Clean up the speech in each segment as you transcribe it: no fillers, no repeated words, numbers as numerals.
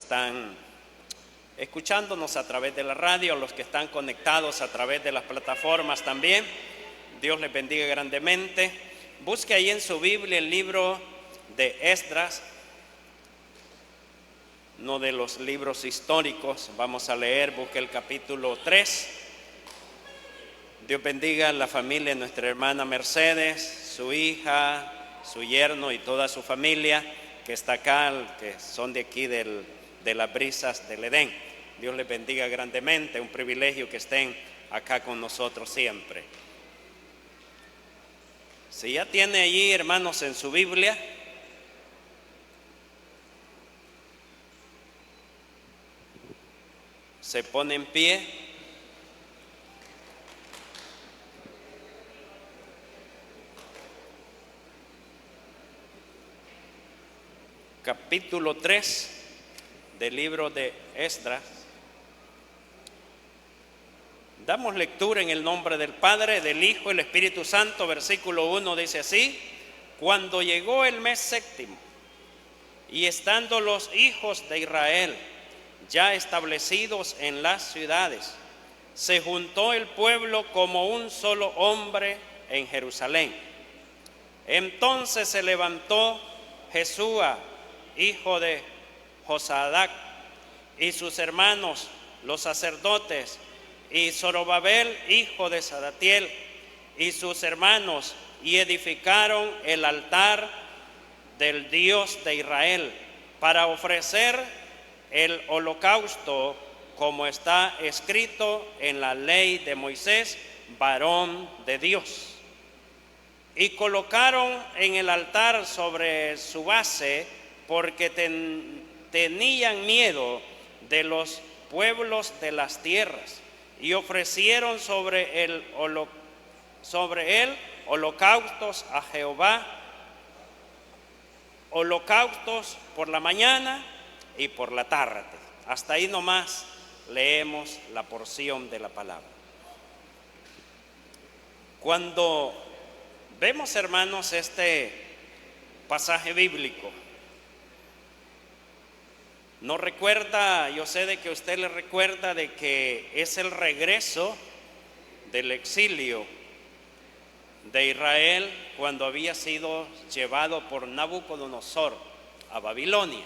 están escuchándonos a través de la radio, a los que están conectados a través de las plataformas también. Dios les bendiga grandemente. Busque ahí en su Biblia el libro de Esdras, uno de los libros históricos. Vamos a leer, busque el capítulo 3. Dios bendiga a la familia de nuestra hermana Mercedes, su hija, su yerno y toda su familia que está acá, que son de aquí de las brisas del Edén. Dios les bendiga grandemente, un privilegio que estén acá con nosotros siempre. Si ya tiene allí, hermanos, en su Biblia, se pone en pie. Capítulo 3 del libro de Esdras. Damos lectura en el nombre del Padre, del Hijo y del Espíritu Santo. Versículo 1 dice así: cuando llegó el mes séptimo, y estando los hijos de Israel ya establecidos en las ciudades, se juntó el pueblo como un solo hombre en Jerusalén. Entonces se levantó Jesúa, hijo de Josadac, y sus hermanos, los sacerdotes, y Zorobabel, hijo de Salatiel, y sus hermanos, y edificaron el altar del Dios de Israel para ofrecer el holocausto, como está escrito en la ley de Moisés, varón de Dios. Y colocaron en el altar sobre su base, porque tenían miedo de los pueblos de las tierras, y ofrecieron sobre él holocaustos a Jehová, holocaustos por la mañana y por la tarde. Hasta ahí nomás leemos la porción de la palabra. Cuando vemos, hermanos, este pasaje bíblico, nos recuerda, yo sé de que usted le recuerda de que es el regreso del exilio de Israel cuando había sido llevado por Nabucodonosor a Babilonia.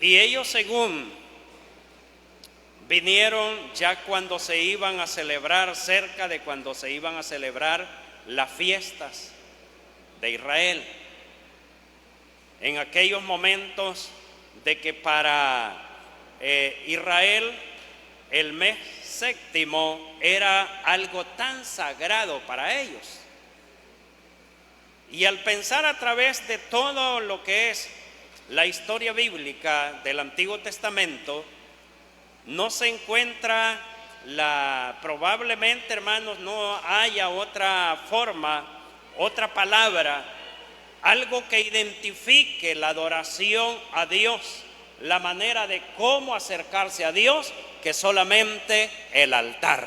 Y ellos, según vinieron ya cuando se iban a celebrar, cerca de cuando se iban a celebrar las fiestas de Israel, en aquellos momentos de que para Israel el mes séptimo era algo tan sagrado para ellos. Y al pensar a través de todo lo que es la historia bíblica del Antiguo Testamento, no se encuentra probablemente, hermanos, no haya otra forma, otra palabra, algo que identifique la adoración a Dios, la manera de cómo acercarse a Dios, que solamente el altar.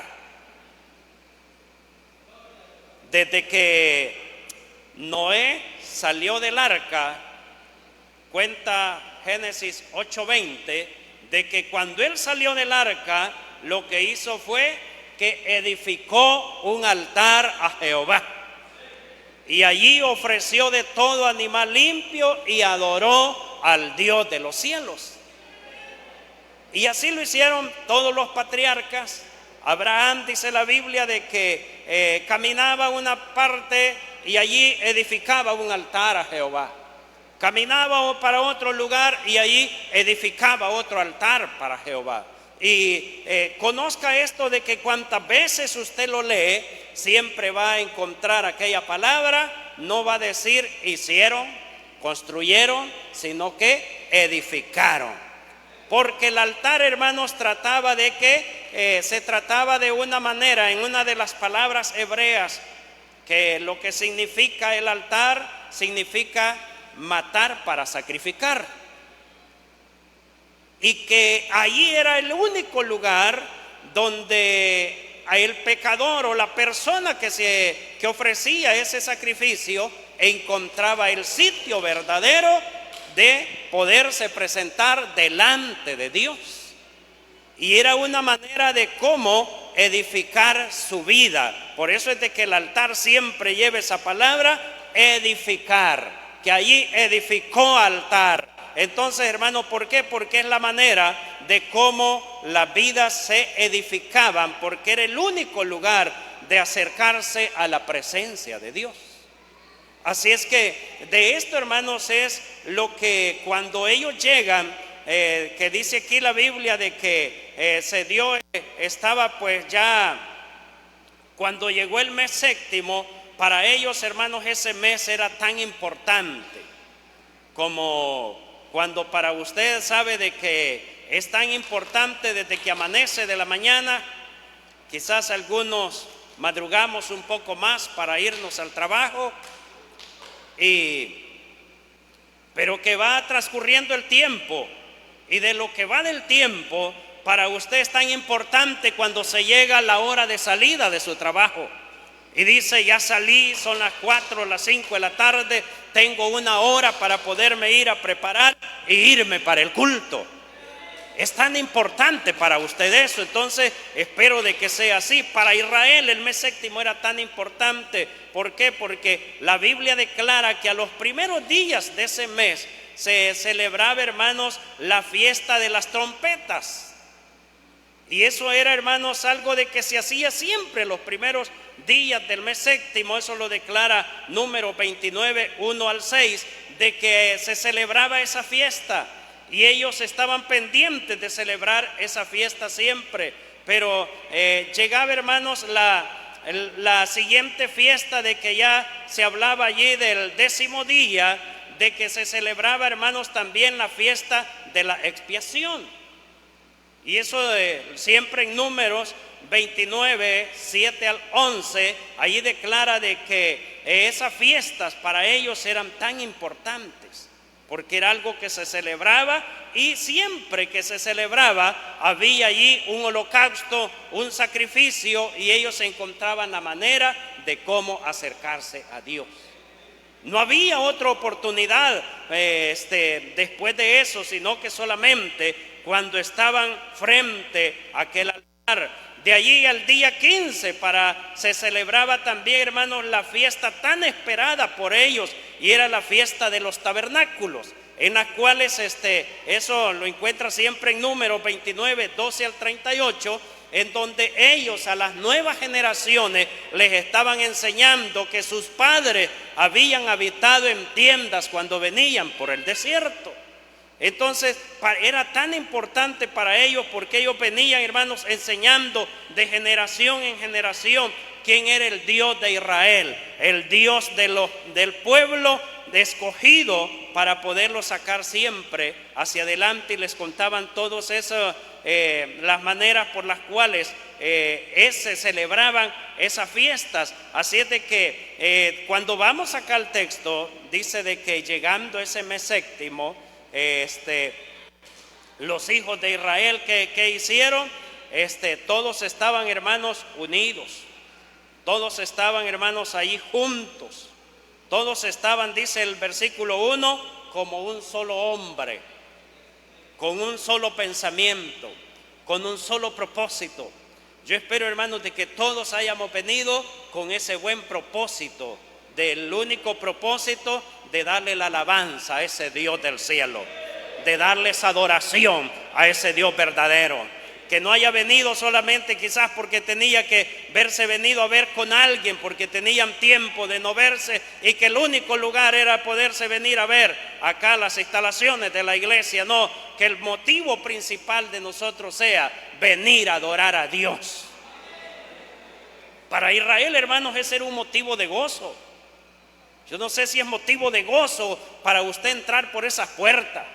Desde que Noé salió del arca, cuenta Génesis 8:20, de que cuando él salió del arca, lo que hizo fue que edificó un altar a Jehová. Y allí ofreció de todo animal limpio y adoró al Dios de los cielos. Y así lo hicieron todos los patriarcas. Abraham, dice la Biblia, de que caminaba una parte y allí edificaba un altar a Jehová. Caminaba para otro lugar y allí edificaba otro altar para Jehová. Y conozca esto de que cuantas veces usted lo lee, siempre va a encontrar aquella palabra. No va a decir hicieron, construyeron, sino que edificaron. Porque el altar, hermanos, trataba de que se trataba de una manera, en una de las palabras hebreas, que lo que significa el altar significa matar para sacrificar. Y que allí era el único lugar donde el pecador o la persona que ofrecía ese sacrificio encontraba el sitio verdadero de poderse presentar delante de Dios. Y era una manera de cómo edificar su vida. Por eso es de que el altar siempre lleva esa palabra, edificar, que allí edificó altar. Entonces, hermano, ¿por qué? Porque es la manera de cómo las vidas se edificaban, porque era el único lugar de acercarse a la presencia de Dios. Así es que de esto, hermanos, es lo que cuando ellos llegan, que dice aquí la Biblia de que se dio, estaba pues ya, cuando llegó el mes séptimo, para ellos, hermanos, ese mes era tan importante como cuando para usted sabe de que es tan importante desde que amanece de la mañana. Quizás algunos madrugamos un poco más para irnos al trabajo, pero que va transcurriendo el tiempo, y de lo que va del tiempo, para usted es tan importante cuando se llega a la hora de salida de su trabajo. Y dice, ya salí, son las 4, las 5 de la tarde, tengo una hora para poderme ir a preparar e irme para el culto. Es tan importante para usted eso. Entonces espero de que sea así. Para Israel el mes séptimo era tan importante. ¿Por qué? Porque la Biblia declara que a los primeros días de ese mes se celebraba, hermanos, la fiesta de las trompetas. Y eso era, hermanos, algo de que se hacía siempre los primeros días del mes séptimo. Eso lo declara Número 29, 1 al 6, de que se celebraba esa fiesta. Y ellos estaban pendientes de celebrar esa fiesta siempre. Pero llegaba, hermanos, la siguiente fiesta, de que ya se hablaba allí del 10º día, de que se celebraba, hermanos, también la fiesta de la expiación. Y eso siempre en Números 29, 7 al 11, allí declara de que esas fiestas para ellos eran tan importantes, porque era algo que se celebraba, y siempre que se celebraba había allí un holocausto, un sacrificio, y ellos encontraban la manera de cómo acercarse a Dios. No había otra oportunidad después de eso, sino que solamente cuando estaban frente a aquel altar. De allí al día 15 se celebraba también, hermanos, la fiesta tan esperada por ellos, y era la fiesta de los tabernáculos, en las cuales eso lo encuentra siempre en Números 29, 12 al 38, en donde ellos a las nuevas generaciones les estaban enseñando que sus padres habían habitado en tiendas cuando venían por el desierto. Entonces era tan importante para ellos, porque ellos venían, hermanos, enseñando de generación en generación quién era el Dios de Israel, el Dios del pueblo escogido para poderlo sacar siempre hacia adelante. Y les contaban todas esas las maneras por las cuales se celebraban esas fiestas. Así es de que cuando vamos acá al texto, dice de que llegando ese mes séptimo, los hijos de Israel, ¿qué hicieron? Todos estaban, hermanos, unidos. Todos estaban, hermanos, ahí juntos. Todos estaban, dice el versículo 1, como un solo hombre, con un solo pensamiento, con un solo propósito. Yo espero, hermanos, de que todos hayamos venido con ese buen propósito, del único propósito de darle la alabanza a ese Dios del cielo, de darles adoración a ese Dios verdadero. Que no haya venido solamente quizás porque tenía que verse venido a ver con alguien, porque tenían tiempo de no verse, y que el único lugar era poderse venir a ver acá las instalaciones de la iglesia. No, que el motivo principal de nosotros sea venir a adorar a Dios. Para Israel, hermanos, ese era un motivo de gozo. Yo no sé si es motivo de gozo para usted entrar por esas puertas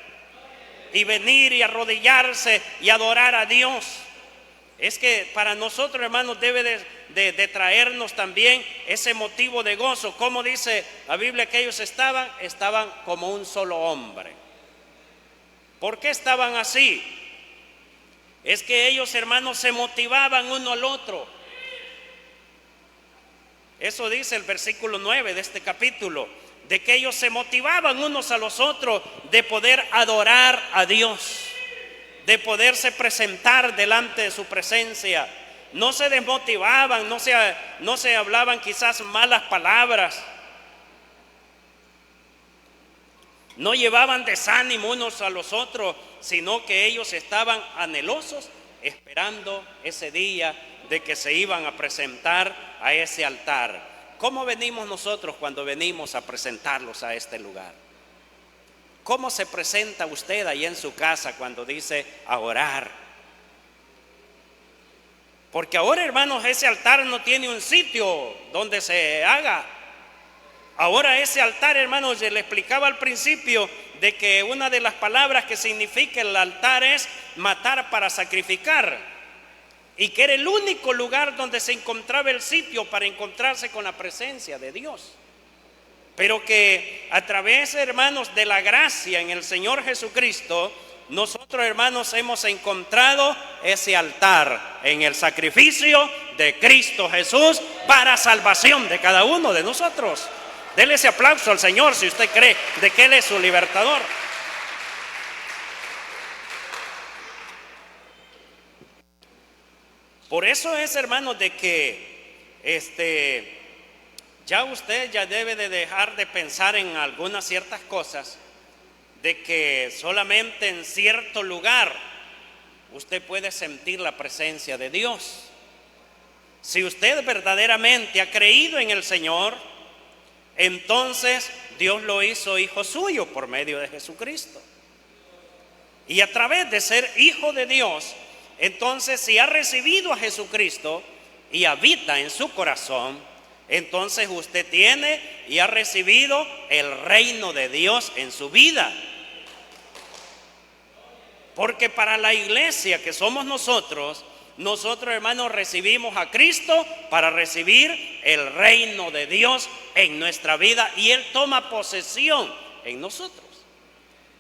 y venir y arrodillarse y adorar a Dios. Es que para nosotros, hermanos, debe de traernos también ese motivo de gozo. Como dice la Biblia que ellos estaban como un solo hombre. ¿Por qué estaban así? Es que ellos, hermanos, se motivaban uno al otro. Eso dice el versículo 9 de este capítulo. de que ellos se motivaban unos a los otros de poder adorar a Dios, de poderse presentar delante de su presencia. No se desmotivaban, no se hablaban quizás malas palabras, no llevaban desánimo unos a los otros, sino que ellos estaban anhelosos, esperando ese día de que se iban a presentar a ese altar. ¿Cómo venimos nosotros cuando venimos a presentarlos a este lugar? ¿Cómo se presenta usted ahí en su casa cuando dice a orar? Porque ahora, hermanos, ese altar no tiene un sitio donde se haga. Ahora ese altar, hermanos, yo le explicaba al principio de que una de las palabras que significa el altar es matar para sacrificar. Y que era el único lugar donde se encontraba el sitio para encontrarse con la presencia de Dios. Pero que a través, hermanos, de la gracia en el Señor Jesucristo, nosotros, hermanos, hemos encontrado ese altar en el sacrificio de Cristo Jesús para salvación de cada uno de nosotros. Dele ese aplauso al Señor si usted cree de que Él es su libertador. Por eso es, hermanos, de que ya usted ya debe de dejar de pensar en algunas ciertas cosas, de que solamente en cierto lugar usted puede sentir la presencia de Dios. Si usted verdaderamente ha creído en el Señor, entonces Dios lo hizo hijo suyo por medio de Jesucristo. Y a través de ser hijo de Dios, entonces si ha recibido a Jesucristo y habita en su corazón, entonces usted tiene y ha recibido el reino de Dios en su vida. Porque para la iglesia que somos nosotros, hermanos, recibimos a Cristo para recibir el reino de Dios en nuestra vida, y Él toma posesión en nosotros.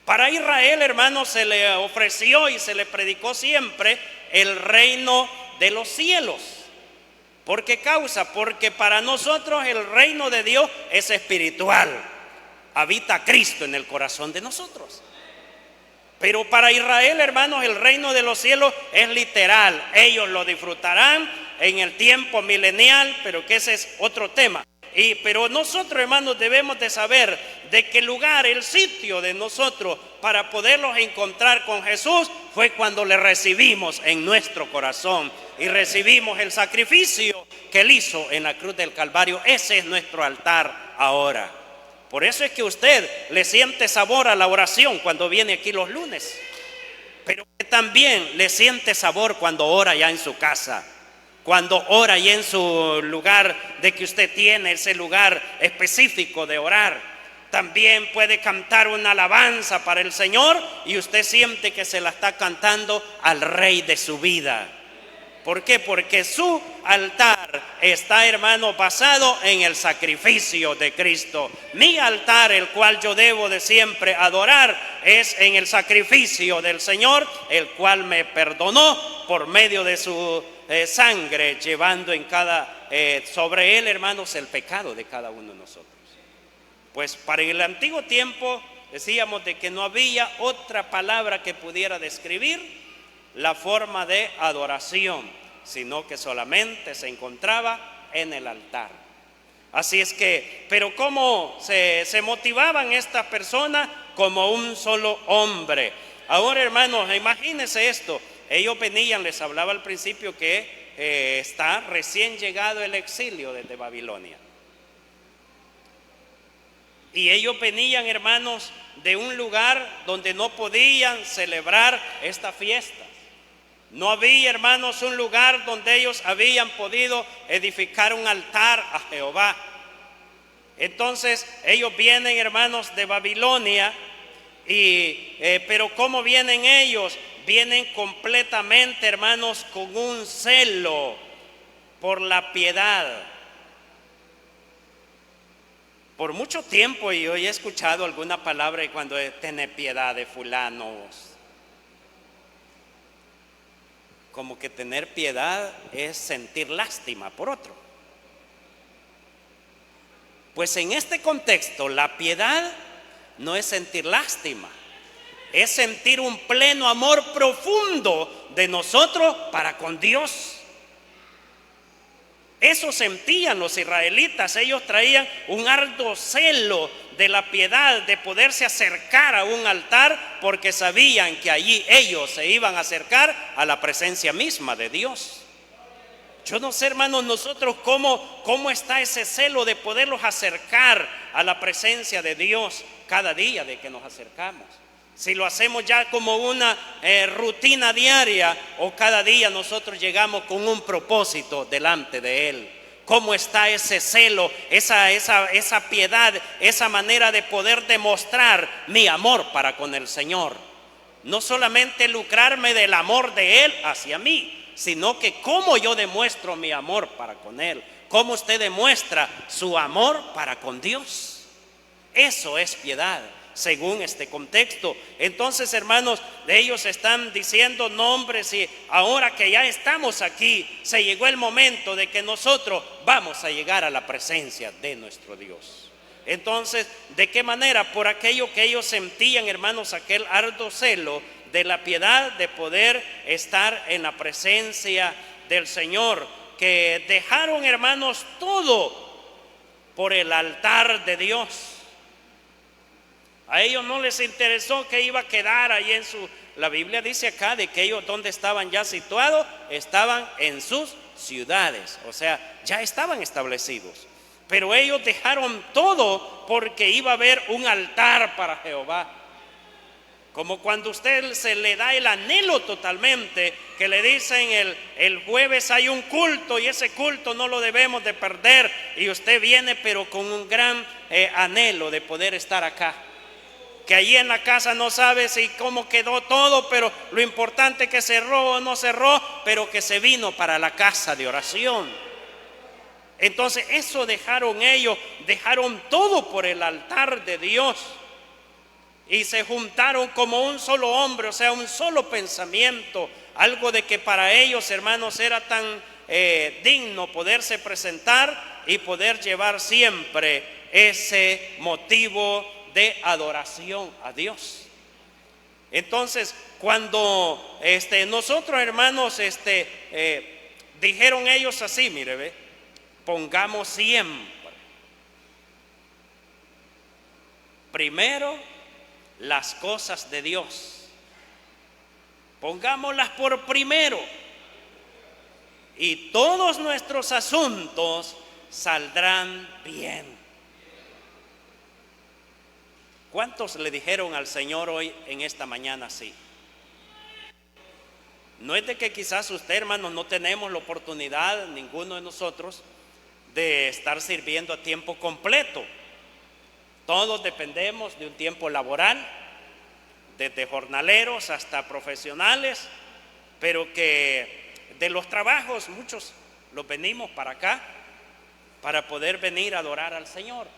Para Israel, hermanos, se le ofreció y se le predicó siempre el reino de los cielos. ¿Por qué causa? Porque para nosotros el reino de Dios es espiritual. Habita Cristo en el corazón de nosotros. Pero para Israel, hermanos, el reino de los cielos es literal. Ellos lo disfrutarán en el tiempo milenial, pero que ese es otro tema. Pero nosotros, hermanos, debemos de saber de qué lugar, el sitio de nosotros para poderlos encontrar con Jesús fue cuando le recibimos en nuestro corazón y recibimos el sacrificio que Él hizo en la cruz del Calvario. Ese es nuestro altar ahora. Por eso es que usted le siente sabor a la oración cuando viene aquí los lunes, pero que también le siente sabor cuando ora ya en su casa, cuando ora y en su lugar de que usted tiene ese lugar específico de orar. También puede cantar una alabanza para el Señor y usted siente que se la está cantando al Rey de su vida. ¿Por qué? Porque su altar está, hermano, basado en el sacrificio de Cristo. Mi altar, el cual yo debo de siempre adorar, es en el sacrificio del Señor, el cual me perdonó por medio de su sangre, llevando sobre Él, hermanos, el pecado de cada uno de nosotros. Pues para el antiguo tiempo decíamos de que no había otra palabra que pudiera describir la forma de adoración, sino que solamente se encontraba en el altar. Así es que, pero ¿cómo se motivaban estas personas? Como un solo hombre. Ahora, hermanos, imagínense esto. Ellos venían, les hablaba al principio que está recién llegado el exilio desde Babilonia. Y ellos venían, hermanos, de un lugar donde no podían celebrar esta fiesta. No había, hermanos, un lugar donde ellos habían podido edificar un altar a Jehová. Entonces ellos vienen, hermanos, de Babilonia, pero ¿cómo vienen ellos? Vienen completamente, hermanos, con un celo por la piedad. Por mucho tiempo yo he escuchado alguna palabra cuando tiene piedad de fulanos. Como que tener piedad es sentir lástima por otro. Pues en este contexto, la piedad no es sentir lástima, es sentir un pleno amor profundo de nosotros para con Dios. Eso sentían los israelitas. Ellos traían un arduo celo de la piedad, de poderse acercar a un altar, porque sabían que allí ellos se iban a acercar a la presencia misma de Dios. Yo no sé, hermanos, nosotros cómo está ese celo de poderlos acercar a la presencia de Dios cada día de que nos acercamos. Si lo hacemos ya como una rutina diaria, o cada día nosotros llegamos con un propósito delante de Él. ¿Cómo está ese celo, esa piedad, esa manera de poder demostrar mi amor para con el Señor? No solamente lucrarme del amor de Él hacia mí, sino que cómo yo demuestro mi amor para con Él. Cómo usted demuestra su amor para con Dios. Eso es piedad, según este contexto. Entonces, hermanos, ellos están diciendo: no, hombre, si ahora que ya estamos aquí, se llegó el momento de que nosotros vamos a llegar a la presencia de nuestro Dios. Entonces, ¿de qué manera? Por aquello que ellos sentían, hermanos, aquel arduo celo de la piedad, de poder estar en la presencia del Señor, que dejaron, hermanos, todo por el altar de Dios. A ellos no les interesó que iba a quedar ahí la Biblia dice acá de que ellos, donde estaban ya situados, estaban en sus ciudades, o sea, ya estaban establecidos. Pero ellos dejaron todo porque iba a haber un altar para Jehová. Como cuando usted se le da el anhelo totalmente, que le dicen el jueves hay un culto y ese culto no lo debemos de perder, y usted viene pero con un gran anhelo de poder estar acá. Que allí en la casa no sabe si cómo quedó todo, pero lo importante es que cerró o no cerró, pero que se vino para la casa de oración. Entonces eso dejaron ellos, dejaron todo por el altar de Dios. Y se juntaron como un solo hombre, o sea, un solo pensamiento. Algo de que para ellos, hermanos, era tan digno poderse presentar y poder llevar siempre ese motivo de adoración a Dios. Entonces, cuando nosotros, hermanos, dijeron ellos así, mire, ve, pongamos siempre primero las cosas de Dios, pongámoslas por primero, y todos nuestros asuntos saldrán bien. ¿Cuántos le dijeron al Señor hoy en esta mañana así? No es de que quizás usted, hermano, no tenemos la oportunidad, ninguno de nosotros, de estar sirviendo a tiempo completo. Todos dependemos de un tiempo laboral, desde jornaleros hasta profesionales, pero que de los trabajos muchos los venimos para acá para poder venir a adorar al Señor,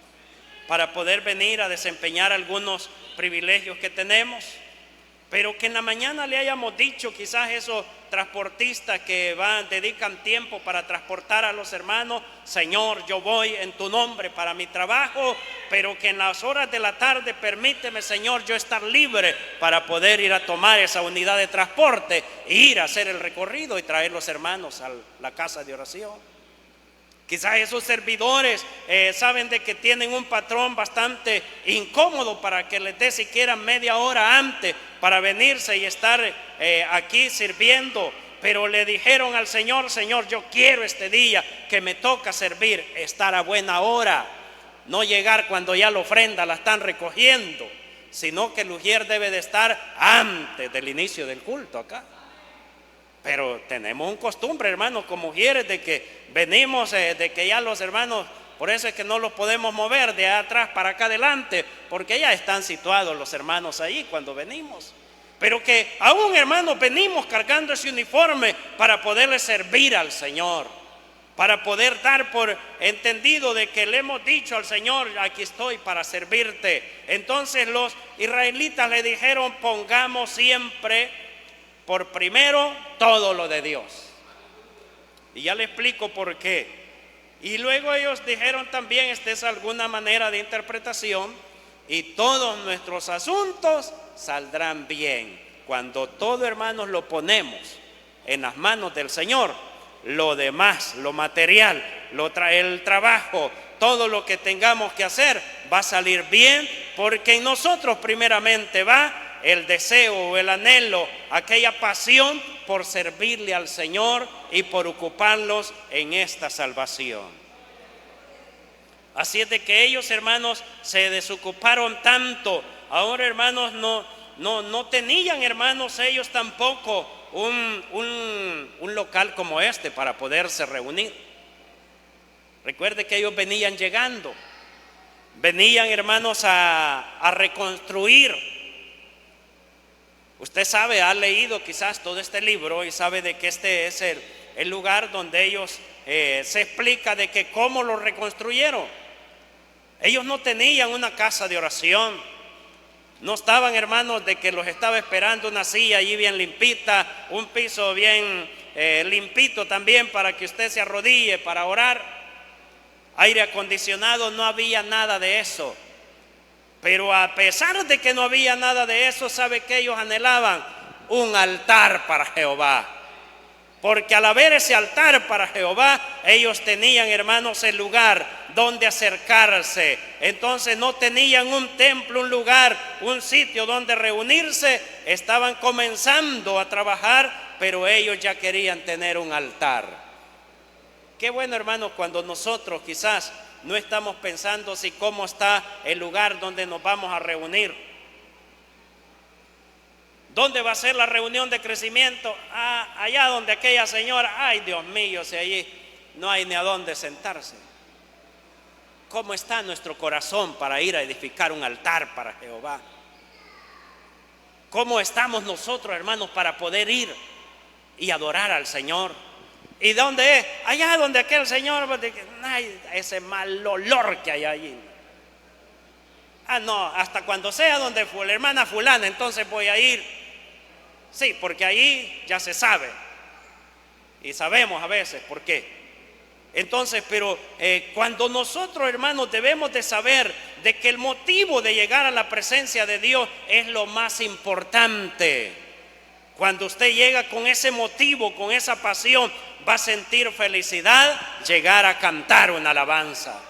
para poder venir a desempeñar algunos privilegios que tenemos. Pero que en la mañana le hayamos dicho, quizás esos transportistas que dedican tiempo para transportar a los hermanos: Señor, yo voy en tu nombre para mi trabajo, pero que en las horas de la tarde permíteme, Señor, yo estar libre para poder ir a tomar esa unidad de transporte e ir a hacer el recorrido y traer los hermanos a la casa de oración. Quizás esos servidores saben de que tienen un patrón bastante incómodo para que les dé siquiera media hora antes para venirse y estar aquí sirviendo, pero le dijeron al Señor: Señor, yo quiero este día que me toca servir, estar a buena hora, no llegar cuando ya la ofrenda la están recogiendo, sino que el ujier debe de estar antes del inicio del culto acá. Pero tenemos un costumbre, hermanos, como ujieres, de que venimos, de que ya los hermanos, por eso es que no los podemos mover de atrás para acá adelante, porque ya están situados los hermanos ahí cuando venimos. Pero que aún, hermanos, venimos cargando ese uniforme para poderle servir al Señor, para poder dar por entendido de que le hemos dicho al Señor: aquí estoy para servirte. Entonces los israelitas le dijeron: pongamos siempre por primero todo lo de Dios. Y ya le explico por qué. Y luego ellos dijeron también, esta es alguna manera de interpretación, y todos nuestros asuntos saldrán bien. Cuando todo, hermanos, lo ponemos en las manos del Señor, lo demás, lo material, el trabajo, todo lo que tengamos que hacer va a salir bien, porque en nosotros primeramente va el deseo o el anhelo, aquella pasión por servirle al Señor y por ocuparlos en esta salvación. Así es de que ellos, hermanos, se desocuparon tanto. Ahora, hermanos, no tenían, hermanos, ellos tampoco un local como este para poderse reunir. Recuerde que ellos venían llegando, venían, hermanos, a reconstruir. Usted sabe, ha leído quizás todo este libro y sabe de que este es el lugar donde ellos se explica de que cómo lo reconstruyeron. Ellos no tenían una casa de oración, no estaban, hermanos, de que los estaba esperando una silla allí bien limpita, un piso bien limpito también para que usted se arrodille para orar, aire acondicionado, no había nada de eso. Pero a pesar de que no había nada de eso, ¿sabe qué ellos anhelaban? Un altar para Jehová. Porque al haber ese altar para Jehová, ellos tenían, hermanos, el lugar donde acercarse. Entonces no tenían un templo, un lugar, un sitio donde reunirse. Estaban comenzando a trabajar, pero ellos ya querían tener un altar. Qué bueno, hermanos, cuando nosotros quizás no estamos pensando si cómo está el lugar donde nos vamos a reunir. ¿Dónde va a ser la reunión de crecimiento? Allá donde aquella señora. Ay, Dios mío, si allí no hay ni a dónde sentarse. ¿Cómo está nuestro corazón para ir a edificar un altar para Jehová? ¿Cómo estamos nosotros, hermanos, para poder ir y adorar al Señor? ¿Y dónde es? Allá donde aquel señor, ay, ese mal olor que hay allí. No, hasta cuando sea donde fue la hermana fulana, entonces voy a ir. Sí, porque ahí ya se sabe. Y sabemos a veces por qué. Entonces, pero cuando nosotros, hermanos, debemos de saber de que el motivo de llegar a la presencia de Dios es lo más importante. Cuando usted llega con ese motivo, con esa pasión, va a sentir felicidad llegar a cantar una alabanza.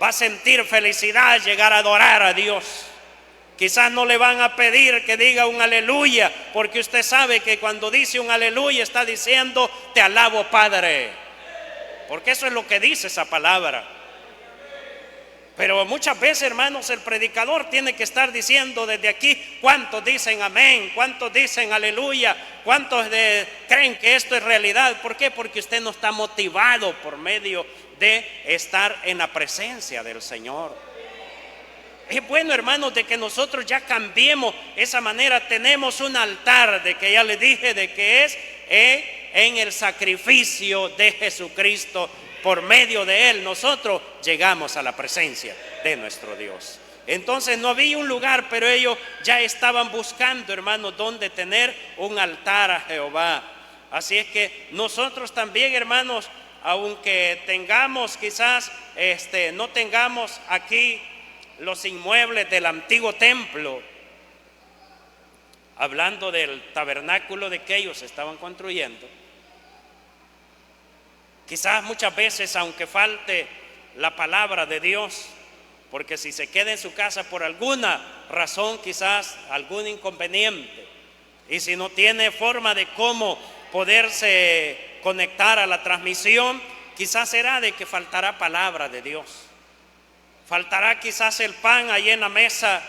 Va a sentir felicidad llegar a adorar a Dios. Quizás no le van a pedir que diga un aleluya, porque usted sabe que cuando dice un aleluya está diciendo te alabo, Padre. Porque eso es lo que dice esa palabra. Pero muchas veces, hermanos, el predicador tiene que estar diciendo desde aquí cuántos dicen amén, cuántos dicen aleluya, cuántos creen que esto es realidad. ¿Por qué? Porque usted no está motivado por medio de estar en la presencia del Señor. Es bueno, hermanos, de que nosotros ya cambiemos esa manera. Tenemos un altar, de que ya les dije, de que es en el sacrificio de Jesucristo. Por medio de Él nosotros llegamos a la presencia de nuestro Dios. Entonces no había un lugar, pero ellos ya estaban buscando, hermanos, donde tener un altar a Jehová. Así es que nosotros también, hermanos, aunque tengamos quizás, no tengamos aquí los inmuebles del antiguo templo, hablando del tabernáculo de que ellos estaban construyendo, quizás muchas veces, aunque falte la palabra de Dios, porque si se queda en su casa por alguna razón, quizás algún inconveniente, y si no tiene forma de cómo poderse conectar a la transmisión, quizás será de que faltará palabra de Dios. Faltará quizás el pan ahí en la mesa,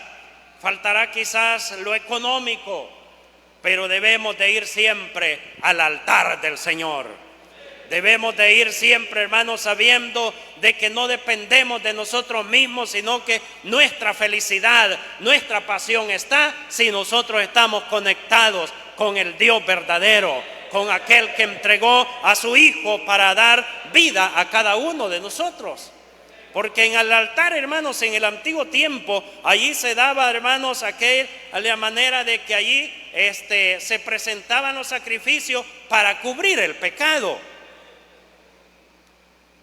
faltará quizás lo económico, pero debemos de ir siempre al altar del Señor. Debemos de ir siempre, hermanos, sabiendo de que no dependemos de nosotros mismos, sino que nuestra felicidad, nuestra pasión está si nosotros estamos conectados con el Dios verdadero, con aquel que entregó a su Hijo para dar vida a cada uno de nosotros. Porque en el altar, hermanos, en el antiguo tiempo, allí se daba, hermanos, la manera de que allí se presentaban los sacrificios para cubrir el pecado.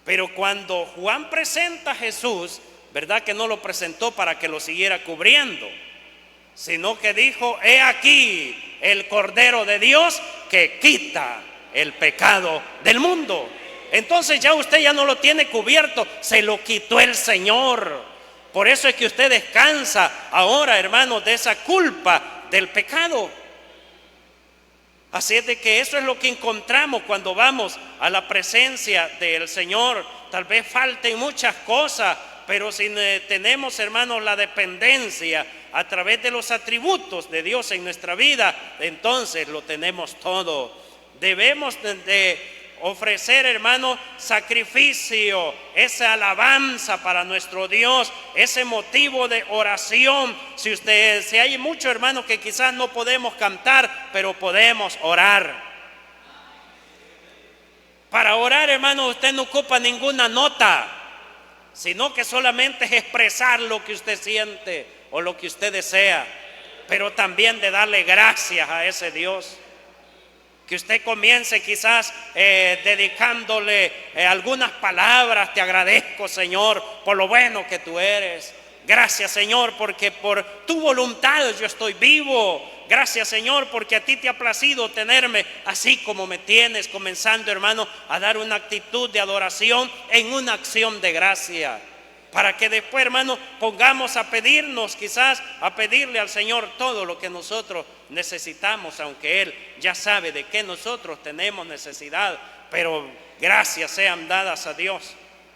Pero cuando Juan presenta a Jesús, ¿verdad? Que no lo presentó para que lo siguiera cubriendo, sino que dijo: he aquí el Cordero de Dios que quita el pecado del mundo. Entonces ya usted ya no lo tiene cubierto, se lo quitó el Señor. Por eso es que usted descansa ahora, hermanos, de esa culpa del pecado. Así es de que eso es lo que encontramos cuando vamos a la presencia del Señor. Tal vez falten muchas cosas, pero si tenemos, hermanos, la dependencia a través de los atributos de Dios en nuestra vida, entonces lo tenemos todo. Debemos de ofrecer, hermano, sacrificio, esa alabanza para nuestro Dios, ese motivo de oración. Si hay muchos hermanos que quizás no podemos cantar, pero podemos orar. Para orar, hermano, usted no ocupa ninguna nota, sino que solamente es expresar lo que usted siente o lo que usted desea, pero también de darle gracias a ese Dios. Que usted comience quizás dedicándole algunas palabras: te agradezco, Señor, por lo bueno que tú eres. Gracias, Señor, porque por tu voluntad yo estoy vivo. Gracias, Señor, porque a ti te ha placido tenerme así como me tienes. Comenzando, hermano, a dar una actitud de adoración en una acción de gracia, para que después, hermano, pongamos a pedirnos, quizás a pedirle al Señor todo lo que nosotros necesitamos, aunque Él ya sabe de qué nosotros tenemos necesidad. Pero gracias sean dadas a Dios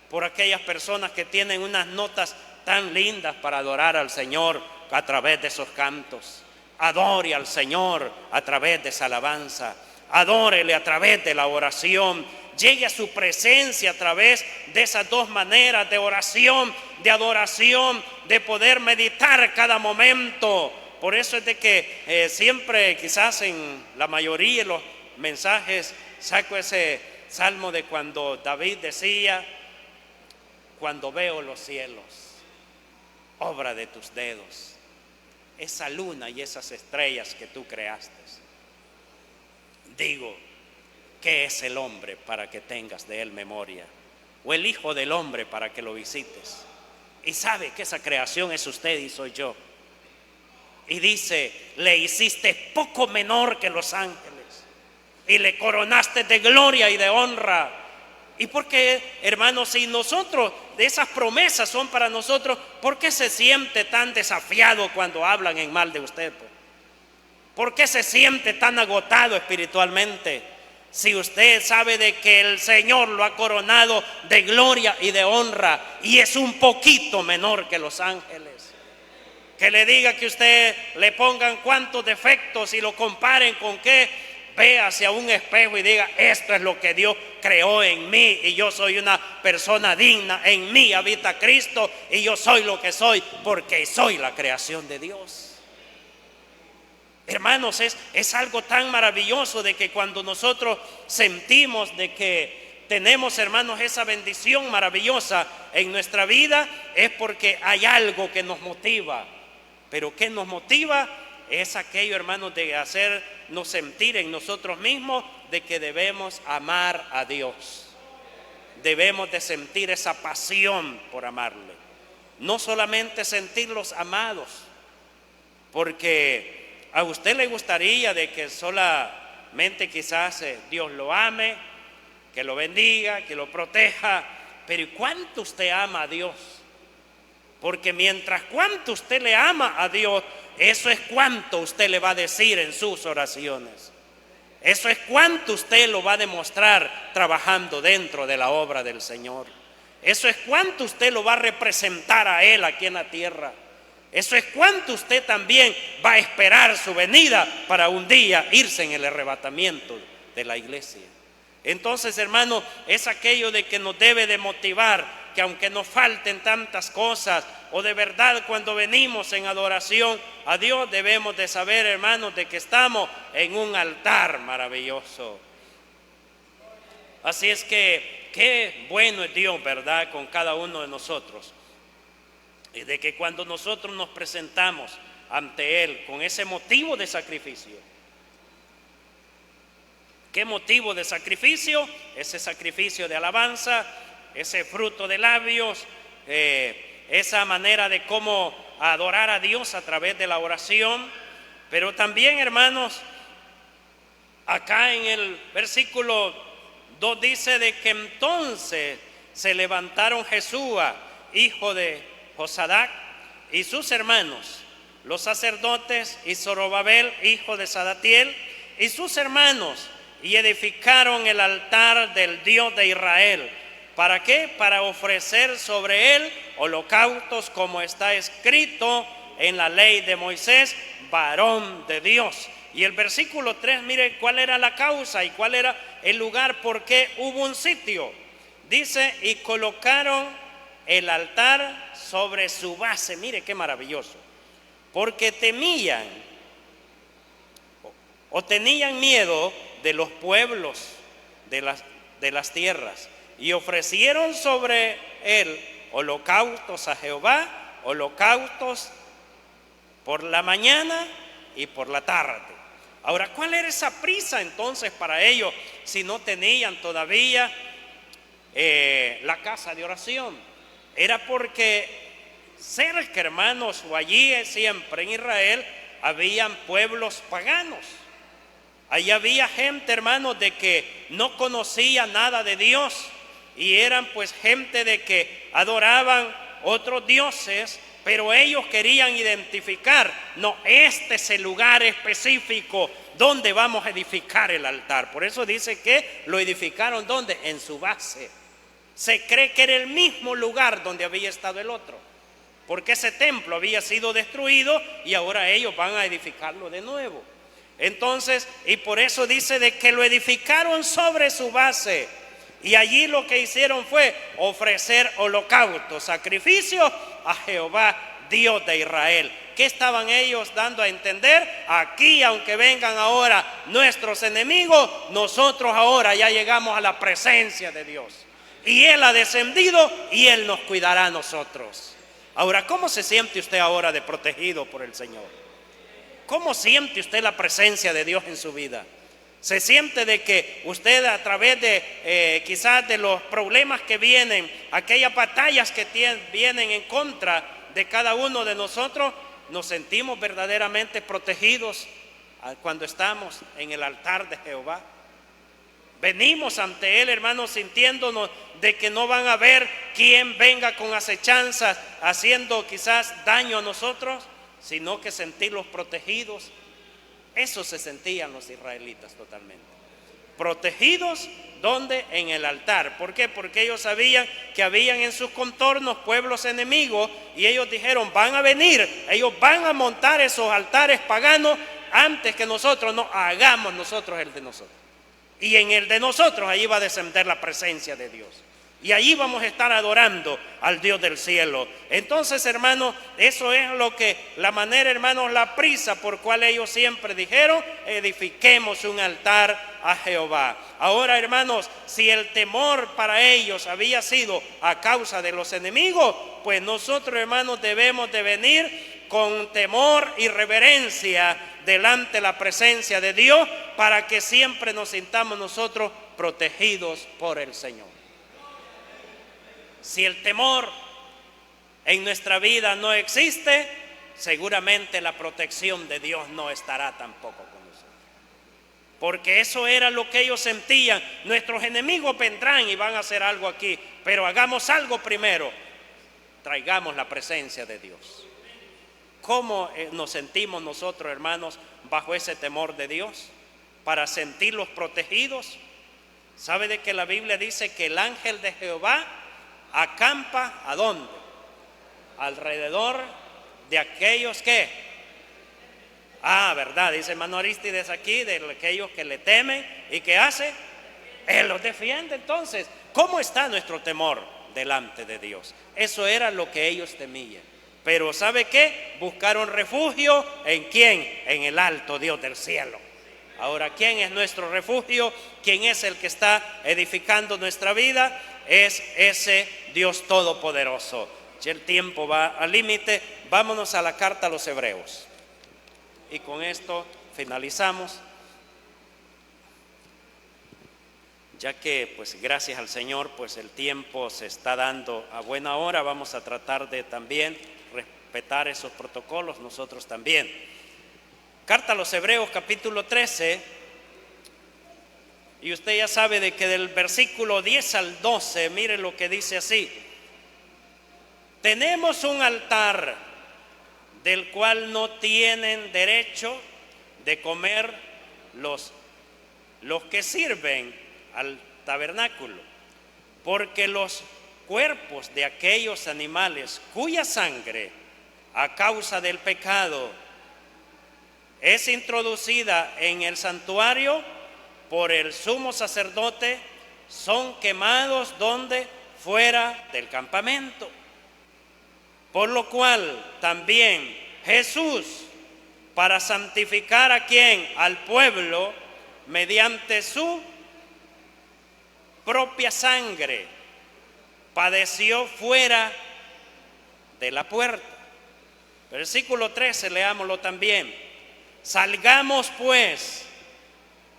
por aquellas personas que tienen unas notas tan lindas para adorar al Señor a través de esos cantos. Adore al Señor a través de esa alabanza, adórele a través de la oración. Llegue a su presencia a través de esas dos maneras de oración, de adoración, de poder meditar cada momento. Por eso es de que siempre, quizás en la mayoría de los mensajes, saco ese salmo de cuando David decía: cuando veo los cielos, obra de tus dedos, esa luna y esas estrellas que tú creaste, digo, ¿qué es el hombre para que tengas de él memoria? O el hijo del hombre para que lo visites. Y sabe que esa creación es usted y soy yo. Y dice: le hiciste poco menor que los ángeles y le coronaste de gloria y de honra. Y porque, hermanos, si nosotros, de esas promesas son para nosotros, ¿por qué se siente tan desafiado cuando hablan en mal de usted? ¿Por qué se siente tan agotado espiritualmente? Si usted sabe de que el Señor lo ha coronado de gloria y de honra y es un poquito menor que los ángeles. Que le diga que usted le pongan cuántos defectos y lo comparen con qué, vea hacia un espejo y diga: esto es lo que Dios creó en mí y yo soy una persona digna, en mí habita Cristo y yo soy lo que soy porque soy la creación de Dios. Hermanos, es algo tan maravilloso de que cuando nosotros sentimos de que tenemos, hermanos, esa bendición maravillosa en nuestra vida, es porque hay algo que nos motiva. Pero ¿qué nos motiva? Es aquello, hermanos, de hacernos sentir en nosotros mismos de que debemos amar a Dios. Debemos de sentir esa pasión por amarle. No solamente sentirlos amados, porque a usted le gustaría de que solamente quizás Dios lo ame, que lo bendiga, que lo proteja, pero ¿y cuánto usted ama a Dios? Porque mientras cuánto usted le ama a Dios, eso es cuánto usted le va a decir en sus oraciones. Eso es cuánto usted lo va a demostrar trabajando dentro de la obra del Señor. Eso es cuánto usted lo va a representar a Él aquí en la tierra. Eso es cuánto usted también va a esperar su venida para un día irse en el arrebatamiento de la iglesia. Entonces, hermano, es aquello de que nos debe de motivar, que aunque nos falten tantas cosas, o de verdad cuando venimos en adoración a Dios, debemos de saber, hermanos, de que estamos en un altar maravilloso. Así es que qué bueno es Dios, ¿verdad?, con cada uno de nosotros. Y de que cuando nosotros nos presentamos ante Él con ese motivo de sacrificio. ¿Qué motivo de sacrificio? Ese sacrificio de alabanza, ese fruto de labios, esa manera de cómo adorar a Dios a través de la oración. Pero también, hermanos, acá en el versículo 2 dice de que entonces se levantaron Jesúa, hijo de Josadac, y sus hermanos, los sacerdotes, y Zorobabel, hijo de Salatiel, y sus hermanos, y edificaron el altar del Dios de Israel. ¿Para qué? Para ofrecer sobre él holocaustos, como está escrito en la ley de Moisés, varón de Dios. Y el versículo 3, mire cuál era la causa y cuál era el lugar, por qué hubo un sitio. Dice, y colocaron el altar sobre su base. Mire qué maravilloso. Porque temían o tenían miedo de los pueblos de las tierras, y ofrecieron sobre él holocaustos a Jehová, holocaustos por la mañana y por la tarde. Ahora, ¿cuál era esa prisa entonces para ellos si no tenían todavía la casa de oración? Era porque cerca, hermanos, o allí siempre en Israel habían pueblos paganos. Allí había gente, hermanos, de que no conocía nada de Dios, y eran pues gente de que adoraban otros dioses, pero ellos querían identificar, no, este es el lugar específico donde vamos a edificar el altar. Por eso dice que lo edificaron, ¿dónde? En su base. Se cree que era el mismo lugar donde había estado el otro, porque ese templo había sido destruido y ahora ellos van a edificarlo de nuevo. Entonces, y por eso dice de que lo edificaron sobre su base, y allí lo que hicieron fue ofrecer holocaustos, sacrificios a Jehová, Dios de Israel. ¿Qué estaban ellos dando a entender? Aquí, aunque vengan ahora nuestros enemigos, nosotros ahora ya llegamos a la presencia de Dios, y Él ha descendido y Él nos cuidará a nosotros. Ahora, ¿cómo se siente usted ahora de protegido por el Señor? ¿Cómo siente usted la presencia de Dios en su vida? ¿Se siente de que usted, a través de quizás de los problemas que vienen, aquellas batallas que vienen en contra de cada uno de nosotros, nos sentimos verdaderamente protegidos cuando estamos en el altar de Jehová? Venimos ante Él, hermanos, sintiéndonos de que no van a ver quien venga con acechanzas haciendo quizás daño a nosotros, sino que sentirlos protegidos. Eso se sentían los israelitas totalmente. Protegidos, ¿dónde? En el altar. ¿Por qué? Porque ellos sabían que habían en sus contornos pueblos enemigos, y ellos dijeron, van a venir, ellos van a montar esos altares paganos antes que nosotros. No, hagamos nosotros el de nosotros. Y en el de nosotros allí va a descender la presencia de Dios, y allí vamos a estar adorando al Dios del cielo. Entonces, hermanos, eso es la manera, hermanos, la prisa por cual ellos siempre dijeron, edifiquemos un altar a Jehová. Ahora, hermanos, si el temor para ellos había sido a causa de los enemigos, pues nosotros, hermanos, debemos de venir con temor y reverencia delante de la presencia de Dios, para que siempre nos sintamos nosotros protegidos por el Señor. Si el temor en nuestra vida no existe, seguramente la protección de Dios no estará tampoco con nosotros. Porque eso era lo que ellos sentían. Nuestros enemigos vendrán y van a hacer algo aquí, pero hagamos algo primero. Traigamos la presencia de Dios. ¿Cómo nos sentimos nosotros, hermanos, bajo ese temor de Dios? Para sentirlos protegidos. ¿Sabe de que la Biblia dice que el ángel de Jehová acampa ¿a dónde? Alrededor de aquellos que, verdad, dice hermano Arístides aquí, de aquellos que le temen, y que hace, Él los defiende. Entonces, ¿cómo está nuestro temor delante de Dios? Eso era lo que ellos temían. Pero ¿sabe qué? Buscaron refugio ¿en quién? En el alto Dios del cielo. Ahora, ¿quién es nuestro refugio? ¿Quién es el que está edificando nuestra vida? Es ese Dios todopoderoso. Ya el tiempo va al límite. Vámonos a la carta a los Hebreos, y con esto finalizamos. Ya que pues gracias al Señor pues el tiempo se está dando a buena hora, vamos a tratar de también respetar esos protocolos nosotros también. Carta a los Hebreos capítulo 13, y usted ya sabe de que del versículo 10 al 12, mire lo que dice así: tenemos un altar del cual no tienen derecho de comer los que sirven al tabernáculo, porque los cuerpos de aquellos animales cuya sangre a causa del pecado es introducida en el santuario por el sumo sacerdote son quemados donde fuera del campamento. Por lo cual también Jesús, para santificar a quien, al pueblo, mediante su propia sangre, padeció fuera de la puerta. Versículo 13, leámoslo también. Salgamos pues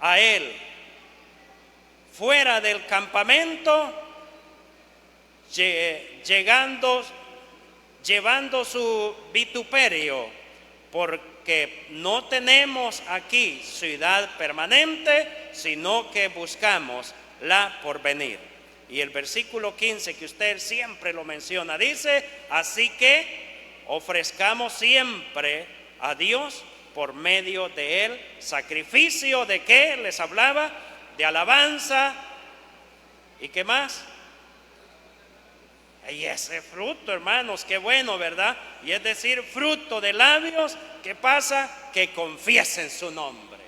a él fuera del campamento, llevando su vituperio, porque no tenemos aquí ciudad permanente, sino que buscamos la porvenir. Y el versículo 15, que usted siempre lo menciona, dice: así que ofrezcamos siempre a Dios por medio de él sacrificio de ¿qué les hablaba? De alabanza. ¿Y qué más? Y ese fruto, hermanos, qué bueno, ¿verdad? Y es decir, fruto de labios, ¿qué pasa? Que confiesen su nombre.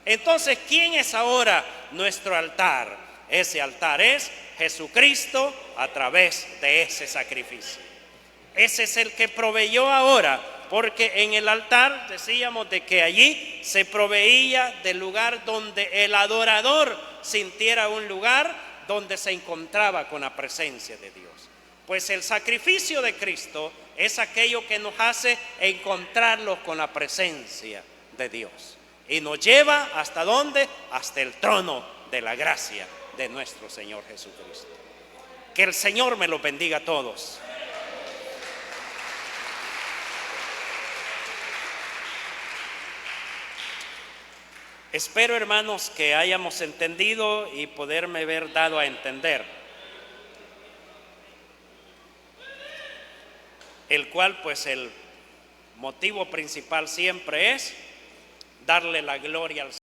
Entonces, ¿quién es ahora nuestro altar? Ese altar es Jesucristo a través de ese sacrificio. Ese es el que proveyó ahora, porque en el altar decíamos de que allí se proveía del lugar donde el adorador sintiera un lugar donde se encontraba con la presencia de Dios. Pues el sacrificio de Cristo es aquello que nos hace encontrarnos con la presencia de Dios. Y nos lleva ¿hasta dónde? Hasta el trono de la gracia de nuestro Señor Jesucristo. Que el Señor me los bendiga a todos. Espero, hermanos, que hayamos entendido y poderme haber dado a entender, el cual pues el motivo principal siempre es darle la gloria al Señor.